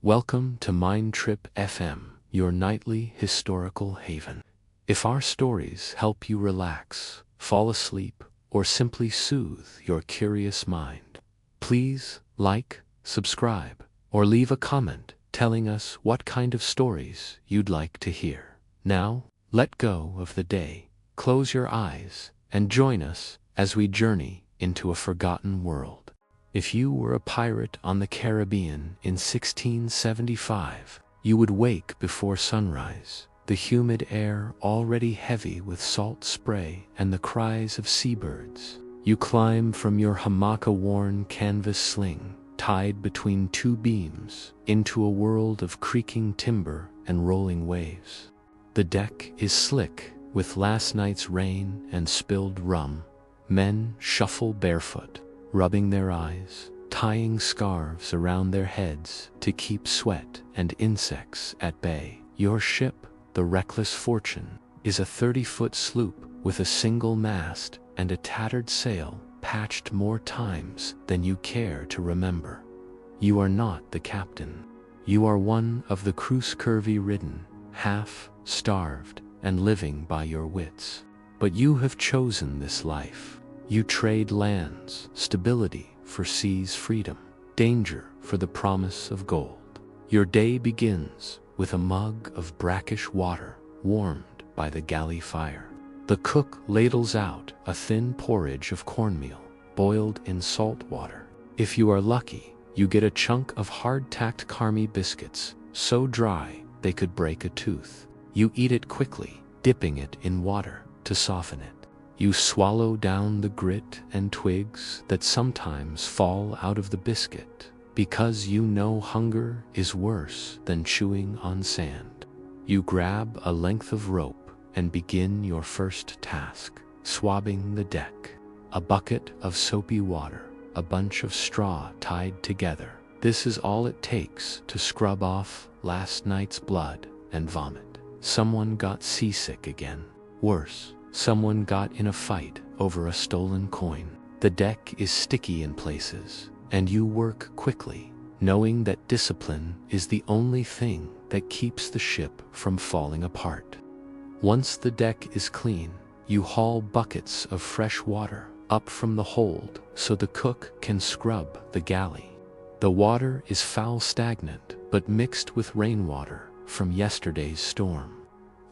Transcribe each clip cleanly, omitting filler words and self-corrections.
Welcome to Mindtrip FM, your nightly historical haven. If our stories help you relax, fall asleep, or simply soothe your curious mind, please like, subscribe, or leave a comment telling us what kind of stories you'd like to hear. Now, let go of the day, close your eyes, and join us as we journey into a forgotten world. If you were a pirate on the Caribbean in 1675, you would wake before sunrise, the humid air already heavy with salt spray and the cries of seabirds. You climb from your hamaka-worn canvas sling, tied between two beams, into a world of creaking timber and rolling waves. The deck is slick with last night's rain and spilled rum. Men shuffle barefoot, rubbing their eyes, tying scarves around their heads to keep sweat and insects at bay. Your ship, the Reckless Fortune, is a 30-foot sloop with a single mast and a tattered sail patched more times than you care to remember. You are not the captain. You are one of the crew, scurvy-ridden, half-starved, and living by your wits. But you have chosen this life. You trade lands, stability for seas freedom, danger for the promise of gold. Your day begins with a mug of brackish water warmed by the galley fire. The cook ladles out a thin porridge of cornmeal, boiled in salt water. If you are lucky, you get a chunk of hard-tacked carmy biscuits, so dry they could break a tooth. You eat it quickly, dipping it in water to soften it. You swallow down the grit and twigs that sometimes fall out of the biscuit, because you know hunger is worse than chewing on sand. You grab a length of rope and begin your first task, swabbing the deck. A bucket of soapy water, a bunch of straw tied together. This is all it takes to scrub off last night's blood and vomit. Someone got seasick again. Worse, someone got in a fight over a stolen coin. The deck is sticky in places, and you work quickly, knowing that discipline is the only thing that keeps the ship from falling apart. Once the deck is clean, you haul buckets of fresh water up from the hold so the cook can scrub the galley. The water is foul stagnant, but mixed with rainwater from yesterday's storm.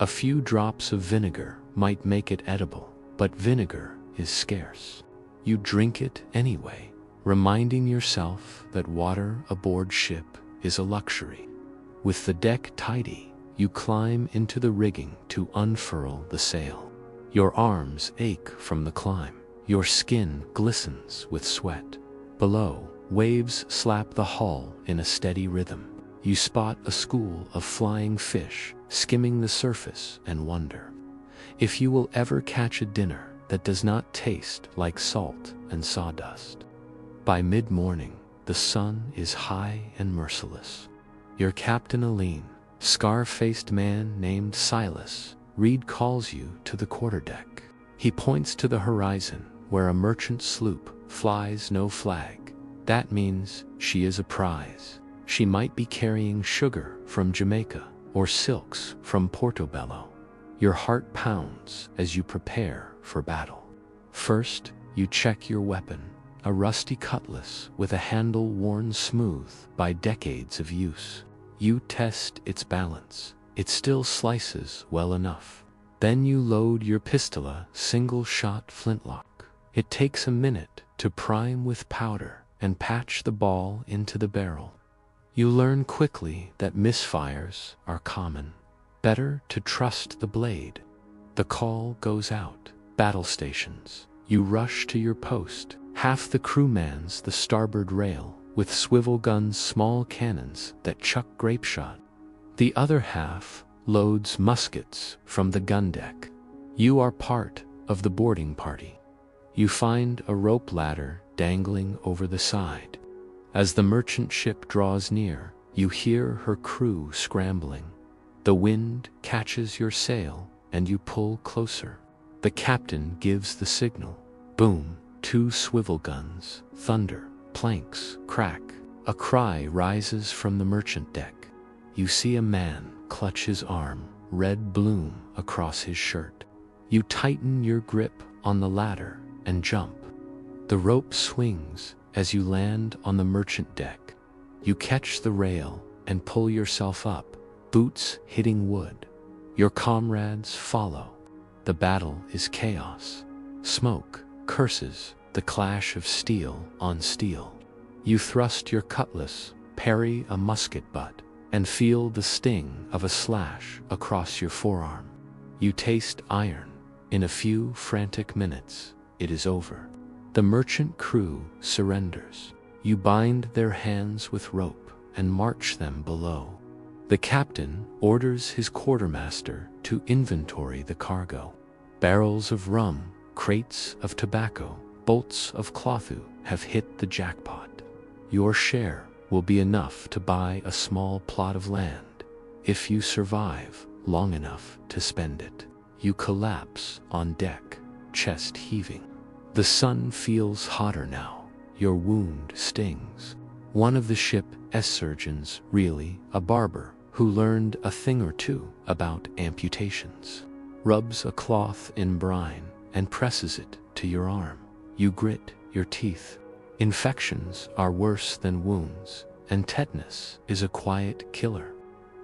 A few drops of vinegar might make it edible, but vinegar is scarce. You drink it anyway, reminding yourself that water aboard ship is a luxury. With the deck tidy, you climb into the rigging to unfurl the sail. Your arms ache from the climb. Your skin glistens with sweat. Below, waves slap the hull in a steady rhythm. You spot a school of flying fish skimming the surface and wonder if you will ever catch a dinner that does not taste like salt and sawdust. By mid-morning, the sun is high and merciless. Your captain, a lean, scar-faced man named Silas, Reed, calls you to the quarterdeck. He points to the horizon where a merchant sloop flies no flag. That means she is a prize. She might be carrying sugar from Jamaica or silks from Portobello. Your heart pounds as you prepare for battle. First, you check your weapon, a rusty cutlass with a handle worn smooth by decades of use. You test its balance. It still slices well enough. Then you load your pistola, single-shot flintlock. It takes a minute to prime with powder and patch the ball into the barrel. You learn quickly that misfires are common. Better to trust the blade. The call goes out. Battle stations. You rush to your post. Half the crew mans the starboard rail with swivel guns, small cannons that chuck grape shot. The other half loads muskets from the gun deck. You are part of the boarding party. You find a rope ladder dangling over the side. As the merchant ship draws near, you hear her crew scrambling. The wind catches your sail and you pull closer. The captain gives the signal. Boom, 2 swivel guns, thunder, planks crack. A cry rises from the merchant deck. You see a man clutch his arm, red bloom across his shirt. You tighten your grip on the ladder and jump. The rope swings as you land on the merchant deck. You catch the rail and pull yourself up, boots hitting wood. Your comrades follow. The battle is chaos. Smoke, curses, the clash of steel on steel. You thrust your cutlass, parry a musket butt, and feel the sting of a slash across your forearm. You taste iron. In a few frantic minutes, it is over. The merchant crew surrenders. You bind their hands with rope and march them below. The captain orders his quartermaster to inventory the cargo. Barrels of rum, crates of tobacco, bolts of clothu have hit the jackpot. Your share will be enough to buy a small plot of land, if you survive long enough to spend it. You collapse on deck, chest heaving. The sun feels hotter now. Your wound stings. One of the ship's surgeons, really a barber, who learned a thing or two about amputations, rubs a cloth in brine and presses it to your arm. You grit your teeth. Infections are worse than wounds, and tetanus is a quiet killer.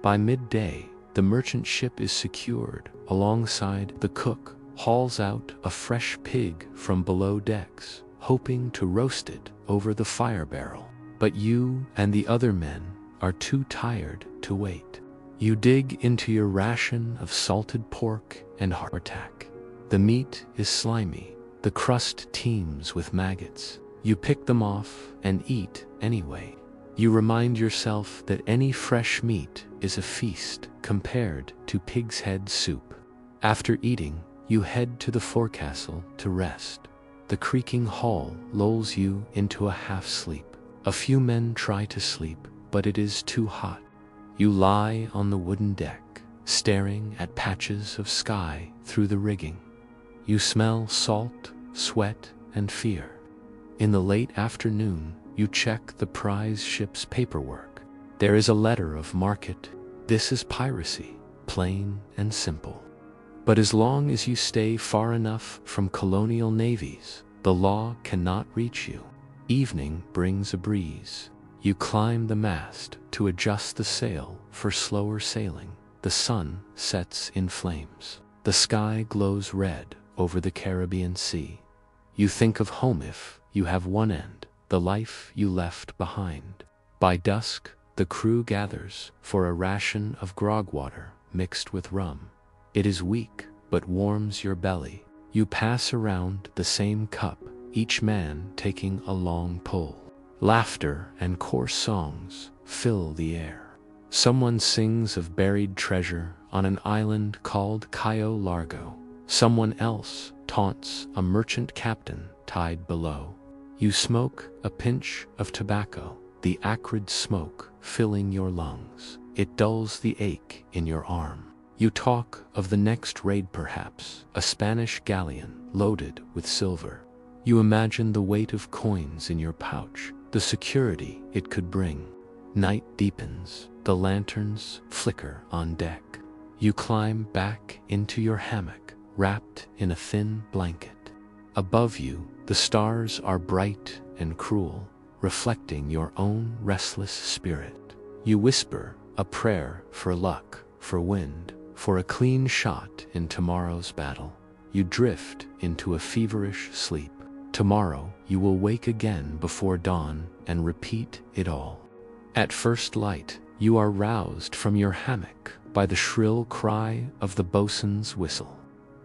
By midday, the merchant ship is secured. Alongside, the cook hauls out a fresh pig from below decks, hoping to roast it over the fire barrel. But you and the other men are too tired to wait. You dig into your ration of salted pork and hardtack. The meat is slimy. The crust teems with maggots. You pick them off and eat anyway. You remind yourself that any fresh meat is a feast compared to pig's head soup. After eating, you head to the forecastle to rest. The creaking hull lulls you into a half-sleep. A few men try to sleep, but it is too hot. You lie on the wooden deck, staring at patches of sky through the rigging. You smell salt, sweat, and fear. In the late afternoon, you check the prize ship's paperwork. There is a letter of marque. This is piracy, plain and simple. But as long as you stay far enough from colonial navies, the law cannot reach you. Evening brings a breeze. You climb the mast to adjust the sail for slower sailing. The sun sets in flames. The sky glows red over the Caribbean Sea. You think of home if you have one end, the life you left behind. By dusk, the crew gathers for a ration of grog water mixed with rum. It is weak, but warms your belly. You pass around the same cup, each man taking a long pull. Laughter and coarse songs fill the air. Someone sings of buried treasure on an island called Cayo Largo. Someone else taunts a merchant captain tied below. You smoke a pinch of tobacco, the acrid smoke filling your lungs. It dulls the ache in your arm. You talk of the next raid perhaps, a Spanish galleon loaded with silver. You imagine the weight of coins in your pouch, the security it could bring. Night deepens, the lanterns flicker on deck. You climb back into your hammock, wrapped in a thin blanket. Above you, the stars are bright and cruel, reflecting your own restless spirit. You whisper a prayer for luck, for wind, for a clean shot in tomorrow's battle. You drift into a feverish sleep. Tomorrow you will wake again before dawn and repeat it all. At first light, you are roused from your hammock by the shrill cry of the boatswain's whistle.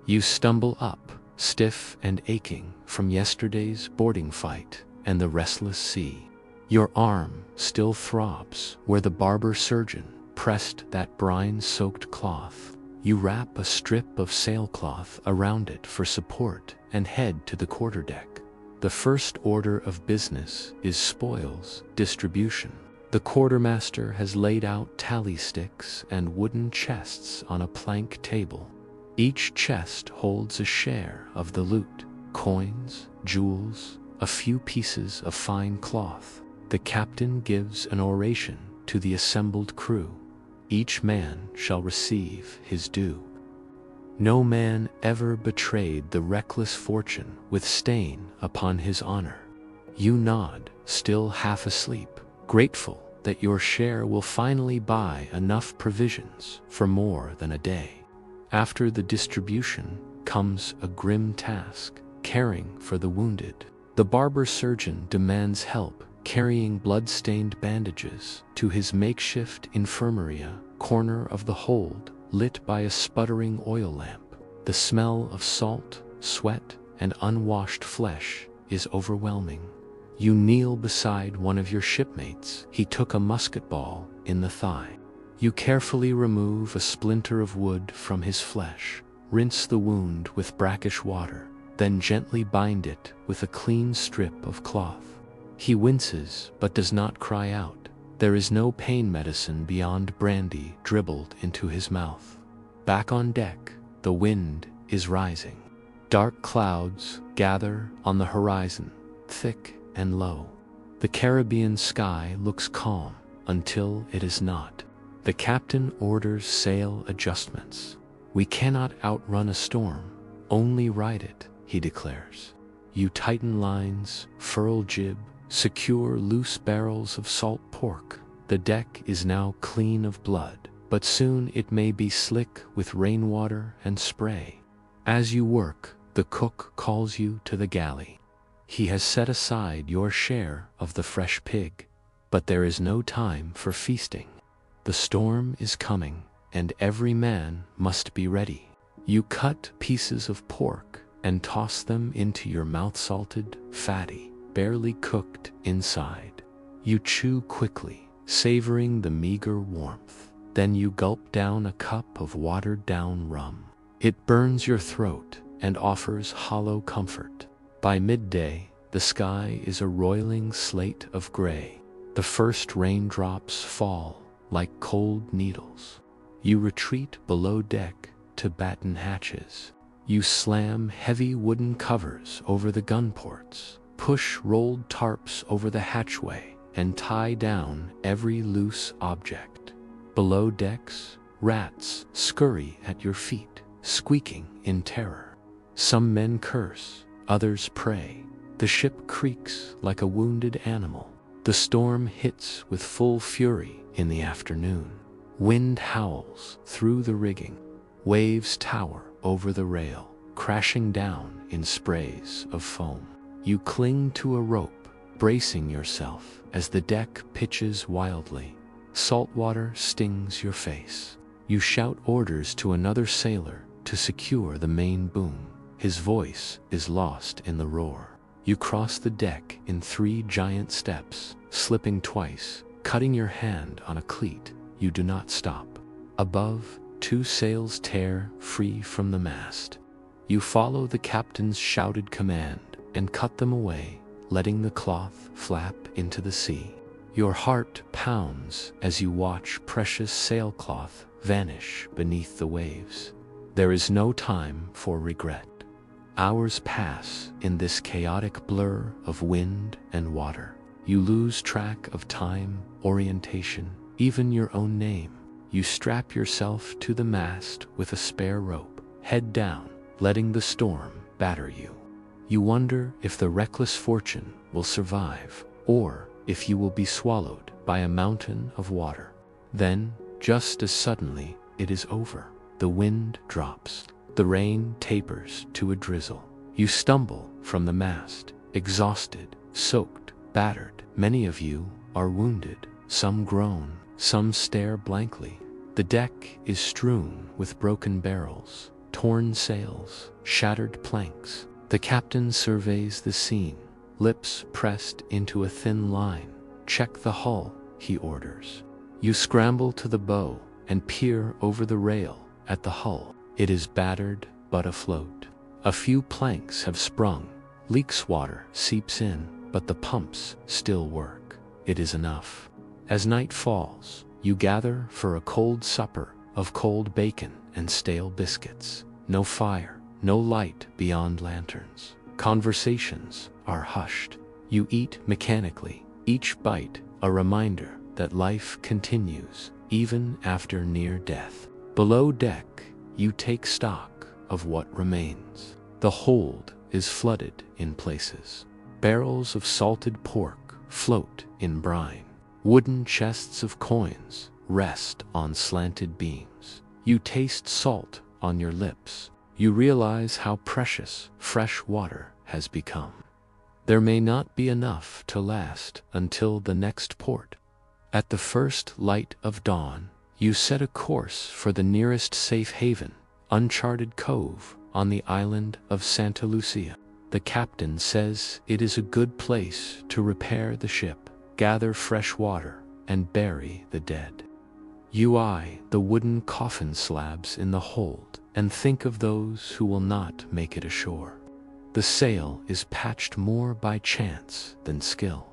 You stumble up, stiff and aching from yesterday's boarding fight and the restless sea. Your arm still throbs where the barber surgeon pressed that brine-soaked cloth. You wrap a strip of sailcloth around it for support and head to the quarterdeck. The first order of business is spoils distribution. The quartermaster has laid out tally sticks and wooden chests on a plank table. Each chest holds a share of the loot, coins, jewels, a few pieces of fine cloth. the captain gives an oration to the assembled crew. Each man shall receive his due. No man ever betrayed the reckless fortune with stain upon his honor. You nod, still half asleep, grateful that your share will finally buy enough provisions for more than a day. After the distribution comes a grim task, caring for the wounded. The barber surgeon demands help carrying blood-stained bandages to his makeshift infirmaria, corner of the hold, lit by a sputtering oil lamp. The smell of salt, sweat, and unwashed flesh is overwhelming. You kneel beside one of your shipmates. He took a musket ball in the thigh. You carefully remove a splinter of wood from his flesh, rinse the wound with brackish water, then gently bind it with a clean strip of cloth. He winces but does not cry out. There is no pain medicine beyond brandy dribbled into his mouth. Back on deck, the wind is rising. Dark clouds gather on the horizon, thick and low. The Caribbean sky looks calm until it is not. The captain orders sail adjustments. We cannot outrun a storm, only ride it, he declares. You tighten lines, furl jib, secure loose barrels of salt pork. The deck is now clean of blood, but soon it may be slick with rainwater and spray. As you work, the cook calls you to the galley. He has set aside your share of the fresh pig, but there is no time for feasting. The storm is coming, and every man must be ready. You cut pieces of pork and toss them into your mouth-salted, fatty, barely cooked inside. You chew quickly, savoring the meager warmth. Then you gulp down a cup of watered-down rum. It burns your throat and offers hollow comfort. By midday, the sky is a roiling slate of gray. The first raindrops fall like cold needles. You retreat below deck to batten hatches. You slam heavy wooden covers over the gun ports, push rolled tarps over the hatchway, and tie down every loose object. Below decks, rats scurry at your feet, squeaking in terror. Some men curse, others pray. The ship creaks like a wounded animal. The storm hits with full fury in the afternoon. Wind howls through the rigging. Waves tower over the rail, crashing down in sprays of foam. You cling to a rope, bracing yourself as the deck pitches wildly. Salt water stings your face. You shout orders to another sailor to secure the main boom. His voice is lost in the roar. You cross the deck in 3 giant steps, slipping twice, cutting your hand on a cleat. You do not stop. Above, 2 sails tear free from the mast. You follow the captain's shouted command and cut them away, letting the cloth flap into the sea. Your heart pounds as you watch precious sailcloth vanish beneath the waves. There is no time for regret. Hours pass in this chaotic blur of wind and water. You lose track of time, orientation, even your own name. You strap yourself to the mast with a spare rope, head down, letting the storm batter you. You wonder if the reckless fortune will survive, or if you will be swallowed by a mountain of water. Then, just as suddenly, it is over. The wind drops. The rain tapers to a drizzle. You stumble from the mast, exhausted, soaked, battered. Many of you are wounded. Some groan, some stare blankly. The deck is strewn with broken barrels, torn sails, shattered planks. The captain surveys the scene, lips pressed into a thin line. Check the hull, he orders. You scramble to the bow and peer over the rail at the hull. It is battered but afloat. A few planks have sprung. Leaks water seeps in, but the pumps still work. It is enough. As night falls, you gather for a cold supper of cold bacon and stale biscuits. No fire, no light beyond lanterns. Conversations are hushed. You eat mechanically, each bite a reminder that life continues even after near death. Below deck, you take stock of what remains. The hold is flooded in places. Barrels of salted pork float in brine. Wooden chests of coins rest on slanted beams. You taste salt on your lips. You realize how precious fresh water has become. There may not be enough to last until the next port. At the first light of dawn, you set a course for the nearest safe haven, uncharted cove on the island of Santa Lucia. The captain says it is a good place to repair the ship, gather fresh water, and bury the dead. You eye the wooden coffin slabs in the hold and think of those who will not make it ashore. The sail is patched more by chance than skill.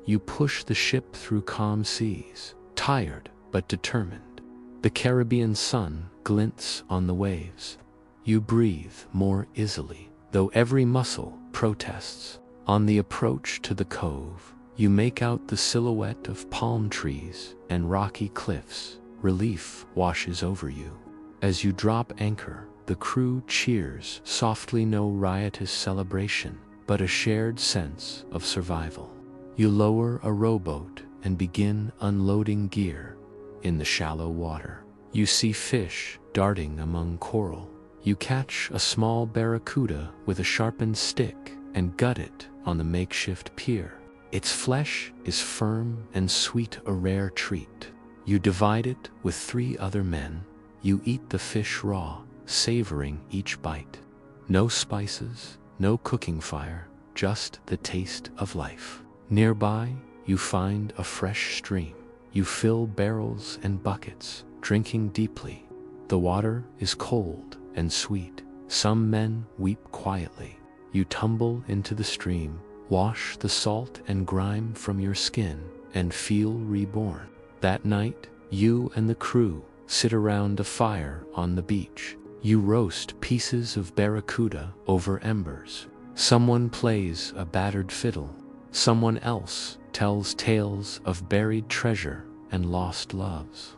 You push the ship through calm seas, tired but determined. The Caribbean sun glints on the waves. You breathe more easily, though every muscle protests. On the approach to the cove, you make out the silhouette of palm trees and rocky cliffs. Relief washes over you. As you drop anchor, the crew cheers softly, no riotous celebration, but a shared sense of survival. You lower a rowboat and begin unloading gear. In the shallow water, you see fish darting among coral. You catch a small barracuda with a sharpened stick and gut it on the makeshift pier. Its flesh is firm and sweet, a rare treat. You divide it with 3 other men. You eat the fish raw, savoring each bite. No spices, no cooking fire, just the taste of life. Nearby, you find a fresh stream. You fill barrels and buckets, drinking deeply. The water is cold and sweet. Some men weep quietly. You tumble into the stream, wash the salt and grime from your skin, and feel reborn. That night, you and the crew sit around a fire on the beach. You roast pieces of barracuda over embers. Someone plays a battered fiddle. Someone else tells tales of buried treasure and lost loves.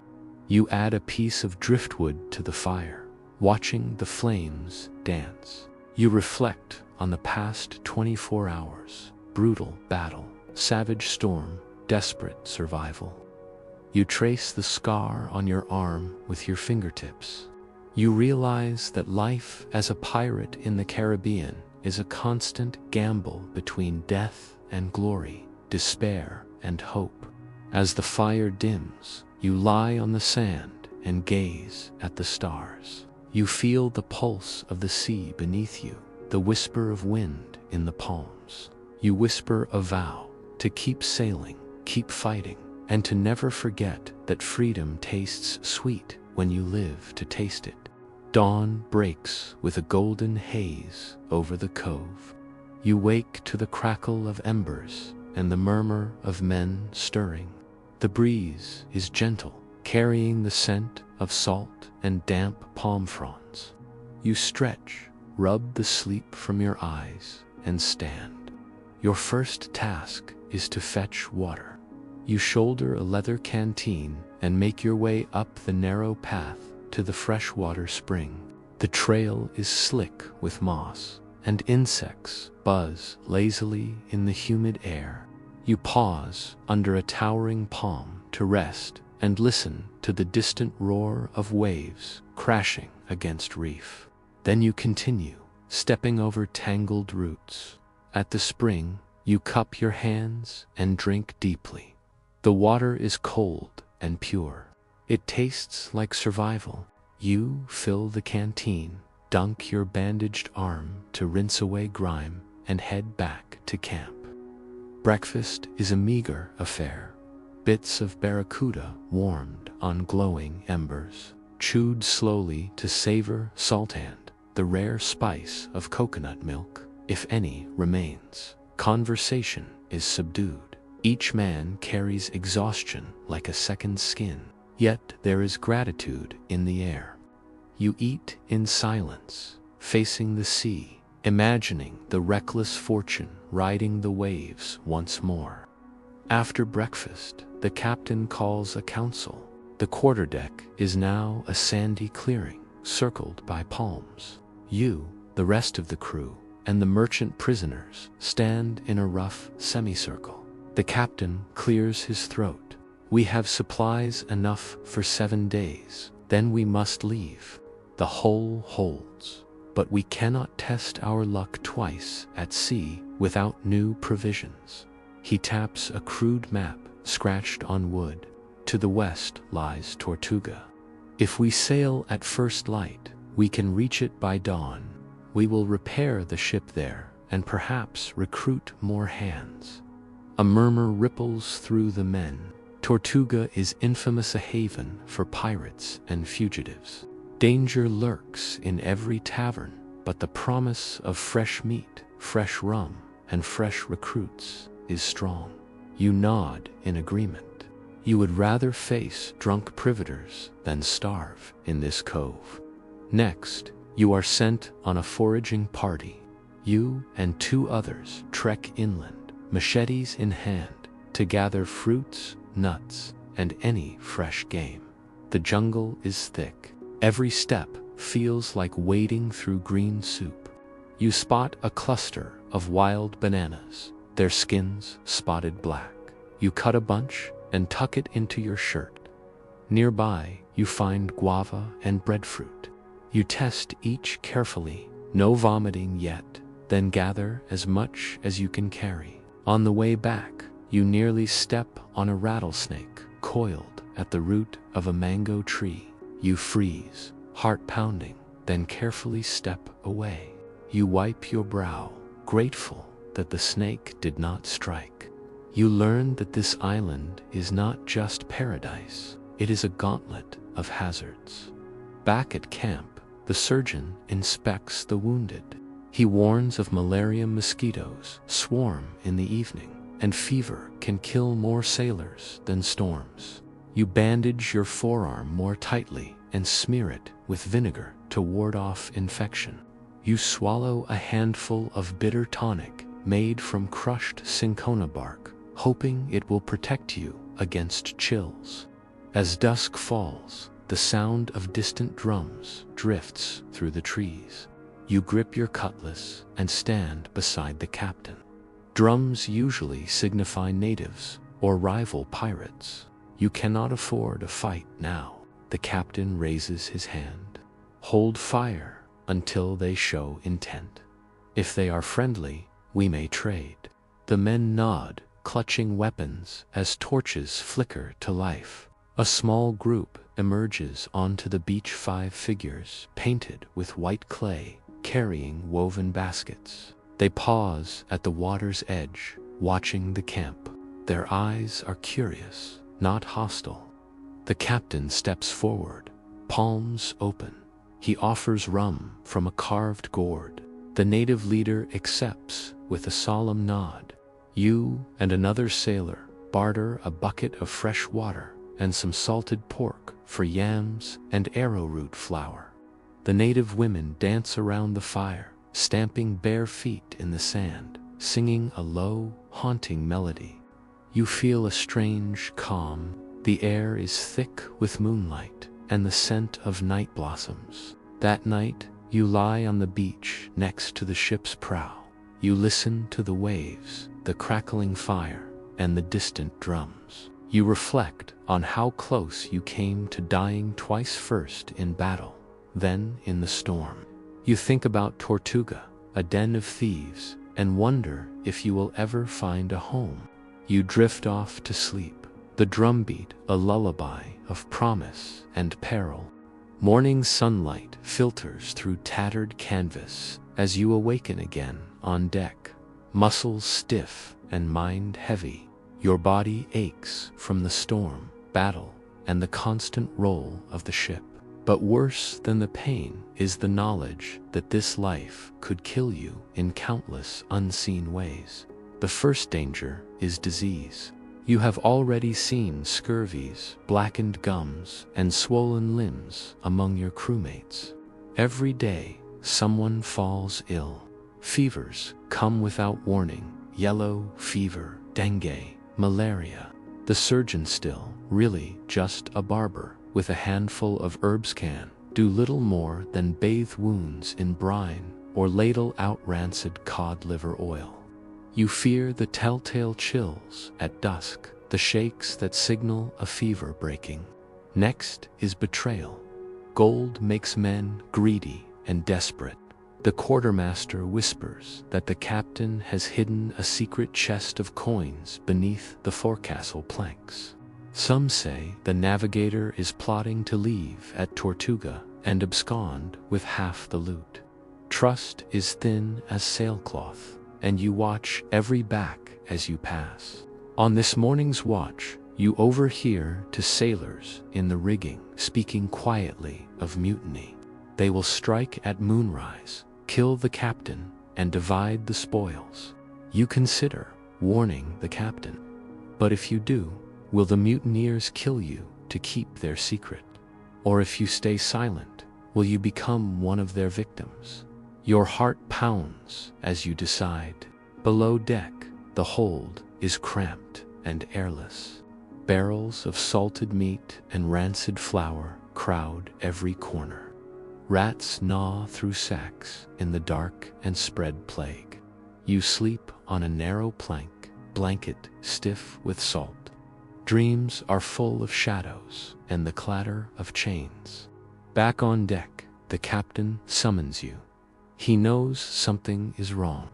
You add a piece of driftwood to the fire, watching the flames dance. You reflect on the past 24 hours. Brutal battle, savage storm, desperate survival. You trace the scar on your arm with your fingertips. You realize that life as a pirate in the Caribbean is a constant gamble between death and glory, despair and hope. As the fire dims, you lie on the sand and gaze at the stars. You feel the pulse of the sea beneath you, the whisper of wind in the palms. You whisper a vow to keep sailing, keep fighting, and to never forget that freedom tastes sweet when you live to taste it. Dawn breaks with a golden haze over the cove. You wake to the crackle of embers and the murmur of men stirring. The breeze is gentle, carrying the scent of salt and damp palm fronds. You stretch, rub the sleep from your eyes, and stand. Your first task is to fetch water. You shoulder a leather canteen and make your way up the narrow path to the freshwater spring. The trail is slick with moss, and insects buzz lazily in the humid air. You pause under a towering palm to rest and listen to the distant roar of waves crashing against reef. Then you continue, stepping over tangled roots. At the spring, you cup your hands and drink deeply. The water is cold and pure. It tastes like survival. You fill the canteen, dunk your bandaged arm to rinse away grime, and head back to camp. Breakfast is a meager affair. Bits of barracuda warmed on glowing embers, chewed slowly to savor saltand, the rare spice of coconut milk, if any remains. Conversation is subdued. Each man carries exhaustion like a second skin, yet there is gratitude in the air. You eat in silence, facing the sea, imagining the reckless fortune riding the waves once more. After breakfast, the captain calls a council. The quarterdeck is now a sandy clearing, circled by palms. You, the rest of the crew, and the merchant prisoners stand in a rough semicircle. The captain clears his throat. We have supplies enough for 7 days, then we must leave. The hull holds, but we cannot test our luck twice at sea without new provisions. He taps a crude map scratched on wood. To the west lies Tortuga. If we sail at first light, we can reach it by dawn. We will repair the ship there and perhaps recruit more hands. A murmur ripples through the men. Tortuga is infamous a haven for pirates and fugitives. Danger lurks in every tavern, but the promise of fresh meat, fresh rum, and fresh recruits is strong. You nod in agreement. You would rather face drunk privateers than starve in this cove. Next, you are sent on a foraging party. You and 2 others trek inland, machetes in hand, to gather fruits, nuts, and any fresh game. The jungle is thick. Every step feels like wading through green soup. You spot a cluster of wild bananas, their skins spotted black. You cut a bunch and tuck it into your shirt. Nearby, you find guava and breadfruit. You test each carefully, no vomiting yet, then gather as much as you can carry. On the way back, you nearly step on a rattlesnake coiled at the root of a mango tree. You freeze, heart pounding, then carefully step away. You wipe your brow, grateful that the snake did not strike. You learn that this island is not just paradise, it is a gauntlet of hazards. Back at camp, the surgeon inspects the wounded. He warns of malaria mosquitoes swarm in the evening, and fever can kill more sailors than storms. You bandage your forearm more tightly and smear it with vinegar to ward off infection. You swallow a handful of bitter tonic made from crushed cinchona bark, hoping it will protect you against chills. As dusk falls, the sound of distant drums drifts through the trees. You grip your cutlass and stand beside the captain. Drums usually signify natives or rival pirates. You cannot afford a fight now. The captain raises his hand. Hold fire until they show intent. If they are friendly, we may trade. The men nod, clutching weapons as torches flicker to life. A small group emerges onto the beach. 5 figures, painted with white clay, carrying woven baskets. They pause at the water's edge, watching the camp. Their eyes are curious, not hostile. The captain steps forward, palms open. He offers rum from a carved gourd. The native leader accepts with a solemn nod. You and another sailor barter a bucket of fresh water and some salted pork for yams and arrowroot flour. The native women dance around the fire, stamping bare feet in the sand, singing a low, haunting melody. You feel a strange calm. The air is thick with moonlight and the scent of night blossoms. That night, you lie on the beach next to the ship's prow. You listen to the waves, the crackling fire, and the distant drums. You reflect on how close you came to dying twice, first in battle, then in the storm. You think about Tortuga, a den of thieves, and wonder if you will ever find a home. You drift off to sleep, the drumbeat a lullaby of promise and peril. Morning sunlight filters through tattered canvas as you awaken again on deck, muscles stiff and mind heavy. Your body aches from the storm, battle, and the constant roll of the ship. But worse than the pain is the knowledge that this life could kill you in countless unseen ways. The first danger is disease. You have already seen scurvies, blackened gums, and swollen limbs among your crewmates. Every day, someone falls ill. Fevers come without warning: yellow fever, dengue, malaria. The surgeon still, really just a barber, with a handful of herbs can do little more than bathe wounds in brine or ladle out rancid cod liver oil. You fear the telltale chills at dusk, the shakes that signal a fever breaking. Next is betrayal. Gold makes men greedy and desperate. The quartermaster whispers that the captain has hidden a secret chest of coins beneath the forecastle planks. Some say the navigator is plotting to leave at Tortuga and abscond with half the loot. Trust is thin as sailcloth, and you watch every back as you pass. On this morning's watch, you overhear to sailors in the rigging speaking quietly of mutiny. They will strike at moonrise, kill the captain, and divide the spoils. You consider warning the captain. But if you do, will the mutineers kill you to keep their secret? Or if you stay silent, will you become one of their victims? Your heart pounds as you decide. Below deck, the hold is cramped and airless. Barrels of salted meat and rancid flour crowd every corner. Rats gnaw through sacks in the dark and spread plague. You sleep on a narrow plank, blanket stiff with salt. Dreams are full of shadows and the clatter of chains. Back on deck, the captain summons you. He knows something is wrong.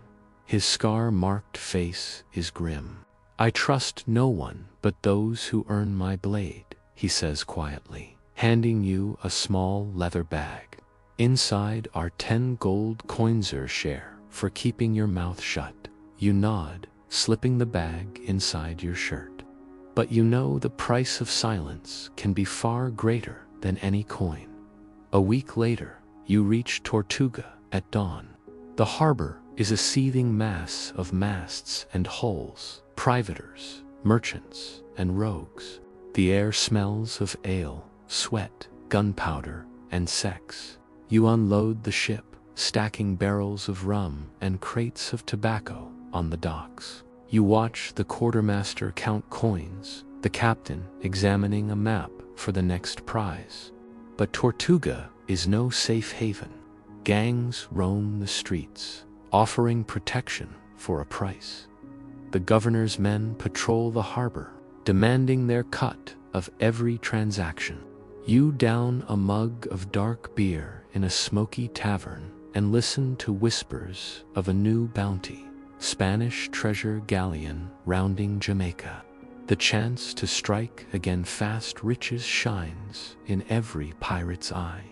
His scar-marked face is grim. "I trust no one but those who earn my blade," he says quietly, handing you a small leather bag. Inside are 10 gold coinser share for keeping your mouth shut. You nod, slipping the bag inside your shirt. But you know the price of silence can be far greater than any coin. A week later, you reach Tortuga at dawn. The harbor is a seething mass of masts and hulls, privateers, merchants, and rogues. The air smells of ale, sweat, gunpowder, and sex. You unload the ship, stacking barrels of rum and crates of tobacco on the docks. You watch the quartermaster count coins, the captain examining a map for the next prize. But Tortuga is no safe haven. Gangs roam the streets, offering protection for a price. The governor's men patrol the harbor, demanding their cut of every transaction. You down a mug of dark beer in a smoky tavern and listen to whispers of a new bounty, Spanish treasure galleon rounding Jamaica. The chance to strike again fast riches shines in every pirate's eye.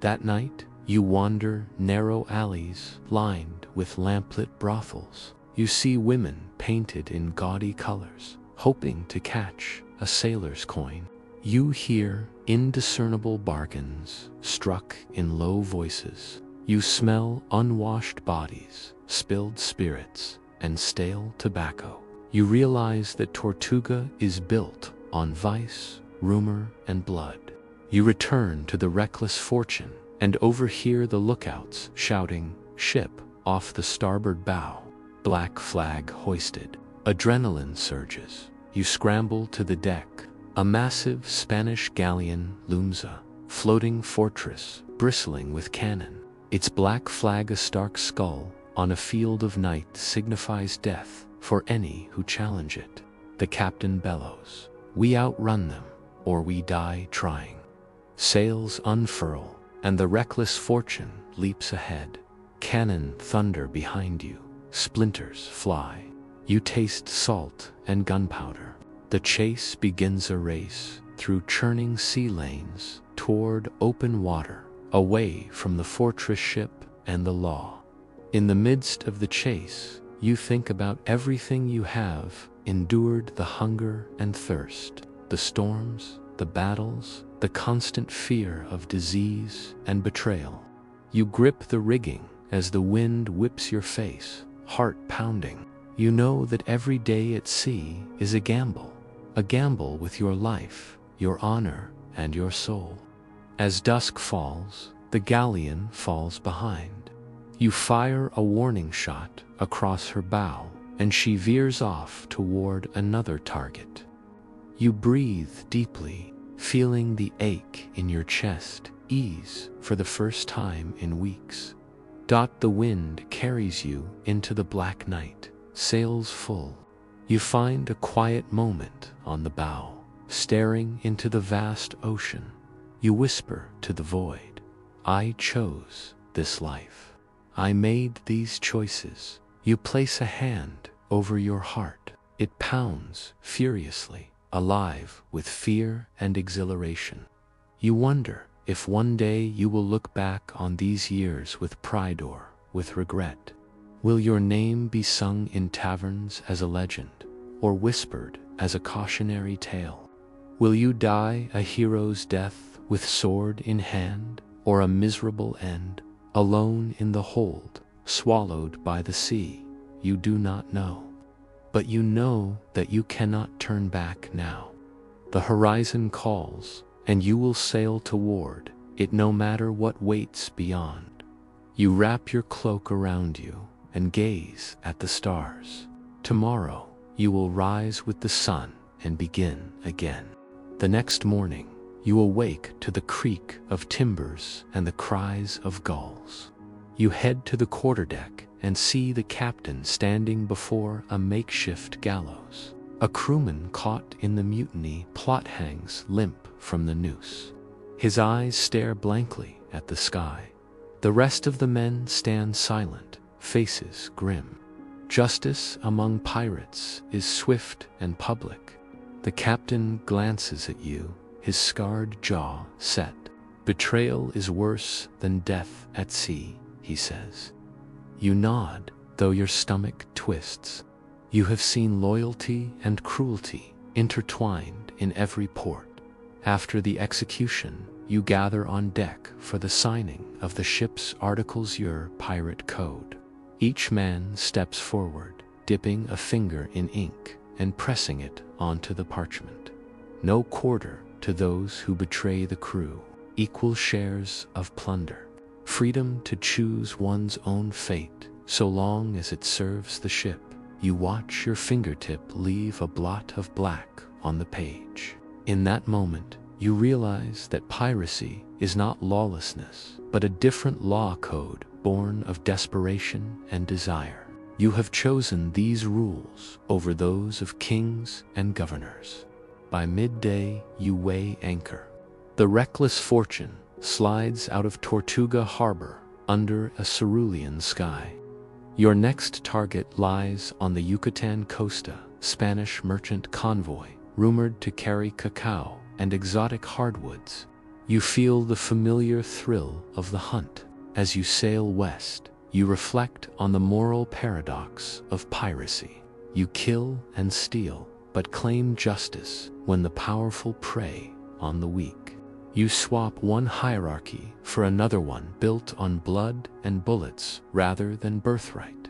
That night, you wander narrow alleys lined with lamplit brothels. You see women painted in gaudy colors, hoping to catch a sailor's coin. You hear indiscernible bargains struck in low voices. You smell unwashed bodies, spilled spirits, and stale tobacco. You realize that Tortuga is built on vice, rumor, and blood. You return to the reckless fortune and overhear the lookouts shouting, "Ship off the starboard bow." Black flag hoisted. Adrenaline surges. You scramble to the deck. A massive Spanish galleon looms, a floating fortress bristling with cannon. Its black flag, a stark skull on a field of night, signifies death for any who challenge it. The captain bellows, "We outrun them, or we die trying." Sails unfurl, and the reckless fortune leaps ahead. Cannon thunder behind you. Splinters fly. You taste salt and gunpowder. The chase begins, a race through churning sea lanes toward open water, away from the fortress ship and the law. In the midst of the chase, you think about everything you have endured: the hunger and thirst, the storms, the battles, the constant fear of disease and betrayal. You grip the rigging as the wind whips your face, heart pounding. You know that every day at sea is a gamble with your life, your honor, and your soul. As dusk falls, the galleon falls behind. You fire a warning shot across her bow and she veers off toward another target. You breathe deeply, feeling the ache in your chest ease for the first time in weeks. The wind carries you into the black night, sails full. You find a quiet moment on the bow, staring into the vast ocean. You whisper to the void, "I chose this life. I made these choices." You place a hand over your heart. It pounds furiously, alive with fear and exhilaration. You wonder if one day you will look back on these years with pride or with regret. Will your name be sung in taverns as a legend, or whispered as a cautionary tale? Will you die a hero's death with sword in hand, or a miserable end, alone in the hold, swallowed by the sea? You do not know. But you know that you cannot turn back now. The horizon calls, and you will sail toward it no matter what waits beyond. You wrap your cloak around you and gaze at the stars. Tomorrow you will rise with the sun and begin again. The next morning you awake to the creak of timbers and the cries of gulls. You head to the quarterdeck and see the captain standing before a makeshift gallows. A crewman caught in the mutiny plot hangs limp from the noose. His eyes stare blankly at the sky. The rest of the men stand silent, faces grim. Justice among pirates is swift and public. The captain glances at you, his scarred jaw set. "Betrayal is worse than death at sea," he says. You nod, though your stomach twists. You have seen loyalty and cruelty intertwined in every port. After the execution, you gather on deck for the signing of the ship's Articles Your Pirate Code. Each man steps forward, dipping a finger in ink and pressing it onto the parchment. No quarter to those who betray the crew, equal shares of plunder. Freedom to choose one's own fate, so long as it serves the ship. You watch your fingertip leave a blot of black on the page. In that moment, you realize that piracy is not lawlessness, but a different law code born of desperation and desire. You have chosen these rules over those of kings and governors. By midday, you weigh anchor. The reckless Fortune slides out of Tortuga harbor under a cerulean sky. Your next target lies on the Yucatan Costa, Spanish merchant convoy, rumored to carry cacao and exotic hardwoods. You feel the familiar thrill of the hunt. As you sail west, you reflect on the moral paradox of piracy. You kill and steal, but claim justice when the powerful prey on the weak. You swap one hierarchy for another one built on blood and bullets rather than birthright.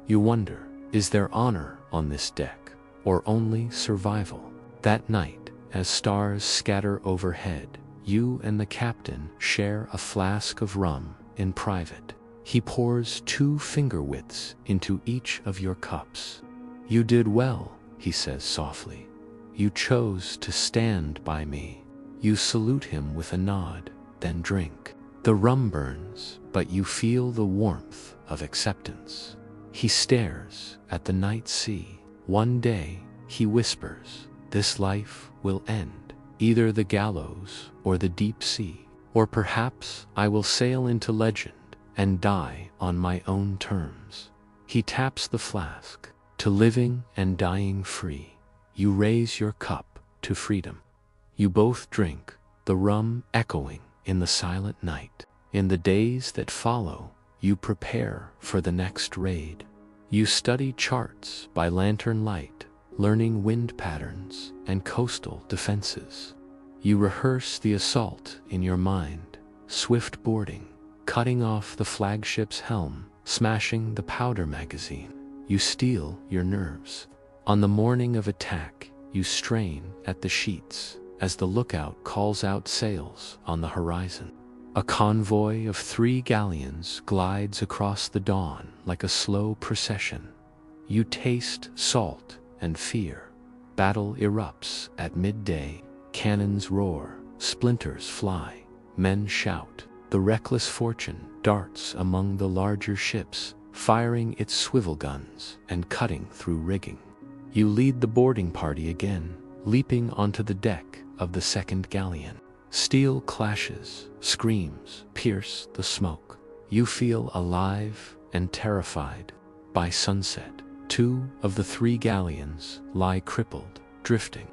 You wonder, is there honor on this deck, or only survival? That night, as stars scatter overhead, you and the captain share a flask of rum in private. He pours 2 finger widths into each of your cups. "You did well," he says softly. "You chose to stand by me." You salute him with a nod, then drink. The rum burns, but you feel the warmth of acceptance. He stares at the night sea. One day, he whispers, "This life will end. Either the gallows or the deep sea. Or perhaps I will sail into legend and die on my own terms." He taps the flask. "To living and dying free." You raise your cup to freedom. You both drink, the rum echoing in the silent night. In the days that follow, you prepare for the next raid. You study charts by lantern light, learning wind patterns and coastal defenses. You rehearse the assault in your mind, swift boarding, cutting off the flagship's helm, smashing the powder magazine. You steel your nerves. On the morning of attack, you strain at the sheets as the lookout calls out sails on the horizon. A convoy of 3 galleons glides across the dawn like a slow procession. You taste salt and fear. Battle erupts at midday. Cannons roar, splinters fly, men shout. The reckless Fortune darts among the larger ships, firing its swivel guns and cutting through rigging. You lead the boarding party again, leaping onto the deck of the second galleon. Steel clashes, screams pierce the smoke. You feel alive and terrified. By sunset, 2 of the 3 galleons lie crippled, drifting.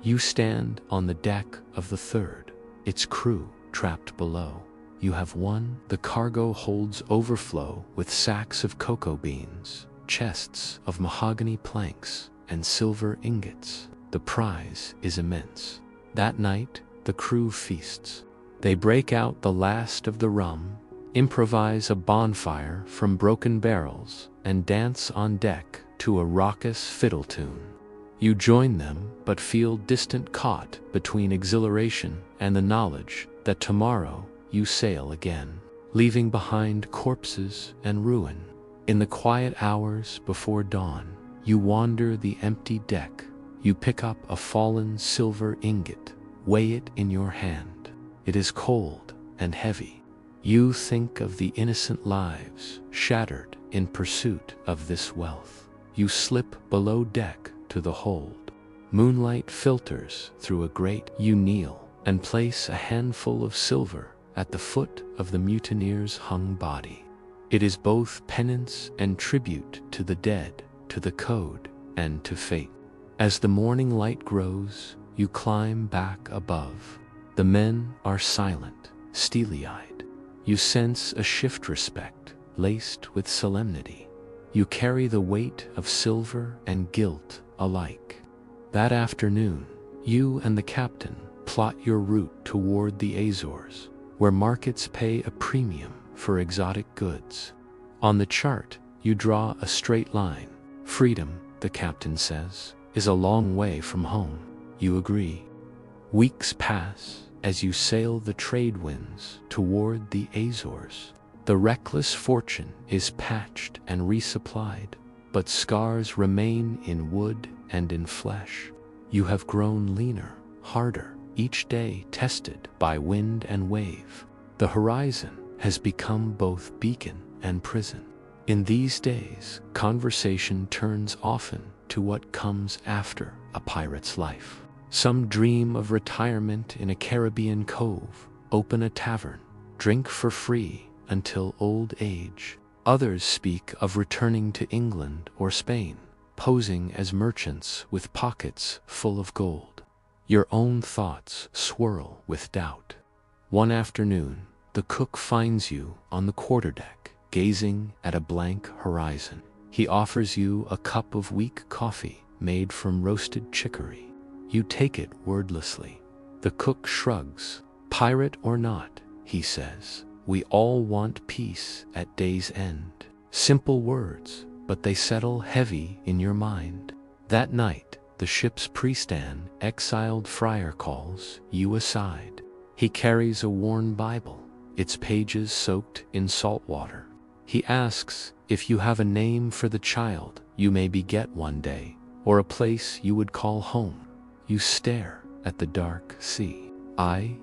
You stand on the deck of the third, its crew trapped below. You have won. The cargo holds overflow with sacks of cocoa beans, chests of mahogany planks, and silver ingots. The prize is immense. That night, the crew feasts. They break out the last of the rum, improvise a bonfire from broken barrels, and dance on deck to a raucous fiddle tune. You join them, but feel distant, caught between exhilaration and the knowledge that tomorrow you sail again, leaving behind corpses and ruin. In the quiet hours before dawn, you wander the empty deck. You pick up a fallen silver ingot, weigh it in your hand. It is cold and heavy. You think of the innocent lives shattered in pursuit of this wealth. You slip below deck to the hold. Moonlight filters through a grate. You kneel and place a handful of silver at the foot of the mutineer's hung body. It is both penance and tribute to the dead, to the code, and to fate. As the morning light grows, you climb back above. The men are silent, steely-eyed. You sense a shift respect, laced with solemnity. You carry the weight of silver and guilt alike. That afternoon, you and the captain plot your route toward the Azores, where markets pay a premium for exotic goods. On the chart, you draw a straight line. Freedom, the captain says, is a long way from home. You agree. Weeks pass as you sail the trade winds toward the Azores. The reckless Fortune is patched and resupplied, but scars remain in wood and in flesh. You have grown leaner, harder, each day tested by wind and wave. The horizon has become both beacon and prison. In these days, conversation turns often to what comes after a pirate's life. Some dream of retirement in a Caribbean cove, open a tavern, drink for free until old age. Others speak of returning to England or Spain, posing as merchants with pockets full of gold. Your own thoughts swirl with doubt. One afternoon, the cook finds you on the quarterdeck, gazing at a blank horizon. He offers you a cup of weak coffee made from roasted chicory. You take it wordlessly. The cook shrugs. Pirate or not, he says, we all want peace at day's end. Simple words, but they settle heavy in your mind. That night, the ship's priestan, exiled friar, calls you aside. He carries a worn Bible, its pages soaked in salt water. He asks if you have a name for the child you may beget one day, or a place you would call home. You stare at the dark sea.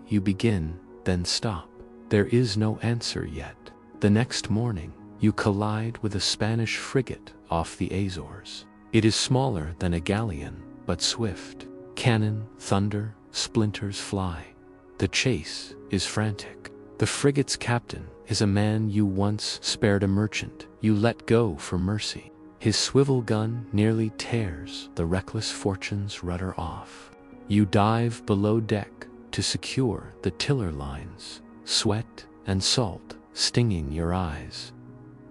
You begin, then stop. There is no answer yet. The next morning, you collide with a Spanish frigate off the Azores. It is smaller than a galleon, but swift. Cannon, thunder, splinters fly. The chase is frantic. The frigate's captain is a man you once spared, a merchant you let go for mercy. His swivel gun nearly tears the reckless Fortune's rudder off. You dive below deck to secure the tiller lines, sweat and salt stinging your eyes.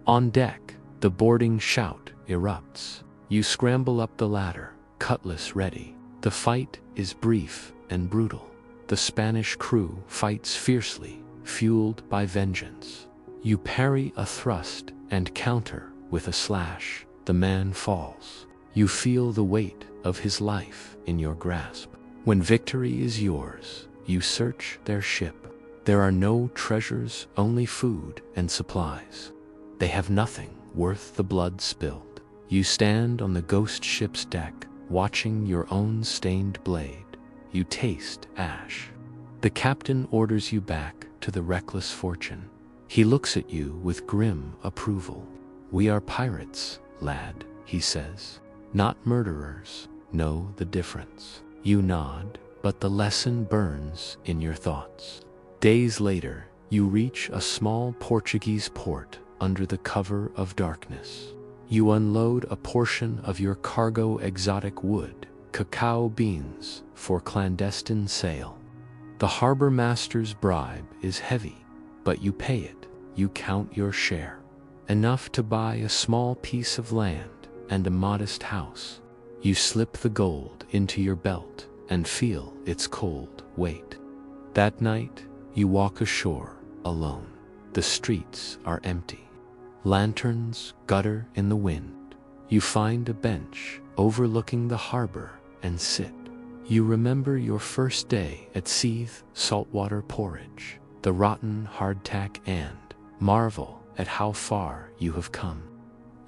On deck, the boarding shout erupts. You scramble up the ladder, cutlass ready. The fight is brief and brutal. The Spanish crew fights fiercely, fueled by vengeance. You parry a thrust and counter with a slash. The man falls. You feel the weight of his life in your grasp. When victory is yours, you search their ship. There are no treasures, only food and supplies. They have nothing worth the blood spilled. You stand on the ghost ship's deck, watching your own stained blade. You taste ash. The captain orders you back to the reckless Fortune. He looks at you with grim approval. "We are pirates, lad," he says. "Not murderers. Know the difference." You nod, but the lesson burns in your thoughts. Days later, you reach a small Portuguese port under the cover of darkness. You unload a portion of your cargo: exotic wood, cacao beans for clandestine sale. The harbor master's bribe is heavy, but you pay it. You count your share. Enough to buy a small piece of land and a modest house. You slip the gold into your belt and feel its cold weight. That night, you walk ashore alone. The streets are empty. Lanterns gutter in the wind. You find a bench overlooking the harbor and sit. You remember your first day at sea, saltwater porridge, the rotten hardtack, and marvel at how far you have come.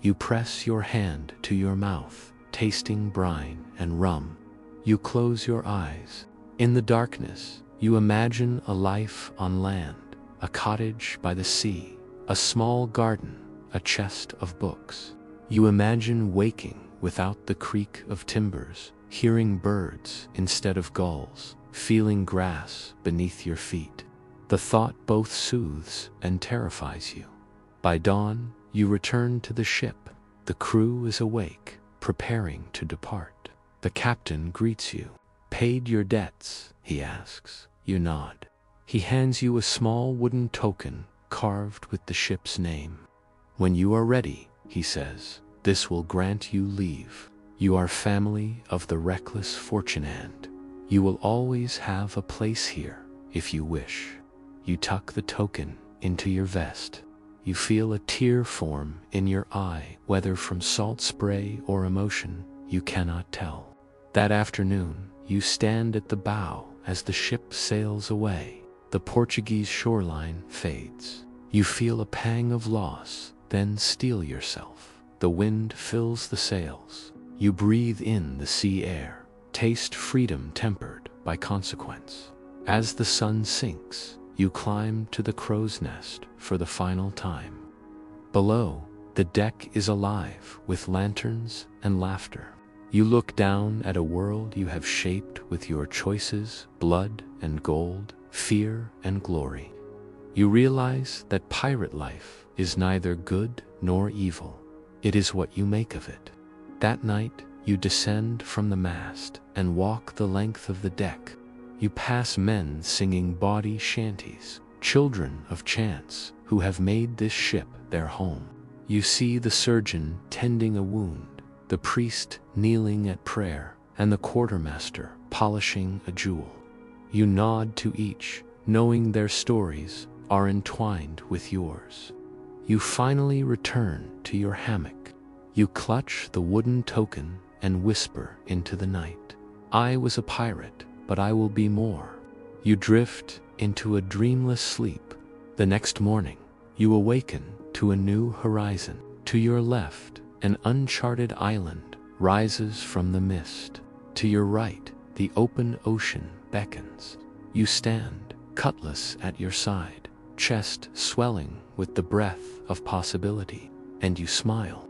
You press your hand to your mouth, tasting brine and rum. You close your eyes. In the darkness, you imagine a life on land, a cottage by the sea, a small garden, a chest of books. You imagine waking without the creak of timbers, hearing birds instead of gulls, feeling grass beneath your feet. The thought both soothes and terrifies you. By dawn, you return to the ship. The crew is awake, preparing to depart. The captain greets you. "Paid your debts?" he asks. You nod. He hands you a small wooden token carved with the ship's name. "When you are ready," he says, "this will grant you leave. You are family of the reckless Fortune, and you will always have a place here if you wish." You tuck the token into your vest. You feel a tear form in your eye, whether from salt spray or emotion, you cannot tell. That afternoon, you stand at the bow as the ship sails away. The Portuguese shoreline fades. You feel a pang of loss, then steel yourself. The wind fills the sails. You breathe in the sea air, taste freedom tempered by consequence. As the sun sinks, you climb to the crow's nest for the final time. Below, the deck is alive with lanterns and laughter. You look down at a world you have shaped with your choices: blood and gold, fear and glory. You realize that pirate life is neither good nor evil. It is what you make of it. That night, you descend from the mast and walk the length of the deck. You pass men singing bawdy shanties, children of chance who have made this ship their home. You see the surgeon tending a wound, the priest kneeling at prayer, and the quartermaster polishing a jewel. You nod to each, knowing their stories are entwined with yours. You finally return to your hammock. You clutch the wooden token and whisper into the night, "I was a pirate, but I will be more." You drift into a dreamless sleep. The next morning, you awaken to a new horizon. To your left, an uncharted island rises from the mist. To your right, the open ocean beckons. You stand, cutlass at your side, chest swelling with the breath of possibility, and you smile.